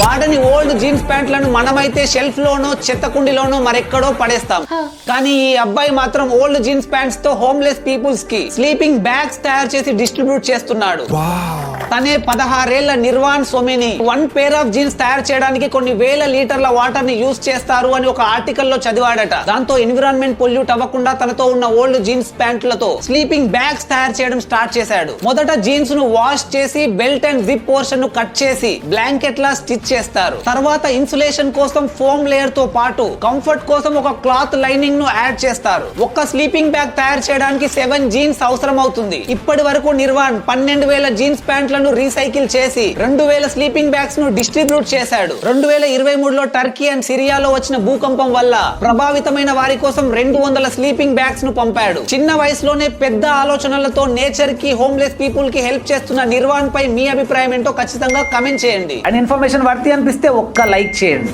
వాడని old jeans ప్యాంట్లను మనమైతే shelf లోనో చెత్త కుండీలోనో మరెక్కడో పడేస్తాం. కానీ ఈ అబ్బాయి మాత్రం ఓల్డ్ జీన్స్ ప్యాంట్స్ తో హోమ్లెస్ పీపుల్స్ కి స్లీపింగ్ బ్యాగ్స్ తయారు చేసి డిస్ట్రిబ్యూట్ చేస్తున్నాడు. తనే 16 ఏళ్ల నిర్వాణ్ సోమెని 1 పేర్ ఆఫ్ జీన్స్ తయారు చేయడానికి కొన్ని వేల లీటర్ల వాటర్ ని యూజ్ చేస్తారు అని ఒక ఆర్టికల్ లో చదివాడట. దాంతో ఎన్విరాన్మెంట్ పొల్యూట్ అవ్వకుండా తనతో ఉన్న ఓల్డ్ జీన్స్ ప్యాంట్లతో స్లీపింగ్ బ్యాగ్స్ తయారు చేయడం స్టార్ట్ చేశాడు. మొదట జీన్స్ ను వాష్ చేసి బెల్ట్ అండ్ జిప్ పోర్షన్ ను కట్ చేసి బ్లాంకెట్ లా స్టిచ్ చేస్తారు. తర్వాత ఇన్సులేషన్ కోసం ఫోమ్ లేయర్ తో పాటు కంఫర్ట్ కోసం ఒక క్లాత్ లైనింగ్ ను యాడ్ చేస్తారు. ఒక్క స్లీపింగ్ బ్యాగ్ తయారు చేయడానికి 7 జీన్స్ అవసరం అవుతుంది. ఇప్పటి వరకు నిర్వాణ్ 12,000 జీన్స్ ప్యాంట్లను రీసైకిల్ చేసి 2,000 స్లీపింగ్ బ్యాగ్స్ ను డిస్ట్రిబ్యూట్ చేశాడు. 2023లో టర్కీ అండ్ సిరియాలో వచ్చిన భూకంపం వల్ల ప్రభావితమైన వారి కోసం 200 స్లీపింగ్ బ్యాగ్స్ ను పంపాడు. చిన్న వయసులోనే పెద్ద ఆలోచనలతో నేచర్ కి హోమ్లెస్ పీపుల్ కి హెల్ప్ చేస్తున్న నిర్వాణ్ పై మీ అభిప్రాయం ఏంటో ఖచ్చితంగా కమెంట్ చేయండి. అండ్ ఇన్ఫర్మేషన్ వర్తి అనిపిస్తే ఒక్క లైక్ చేయండి.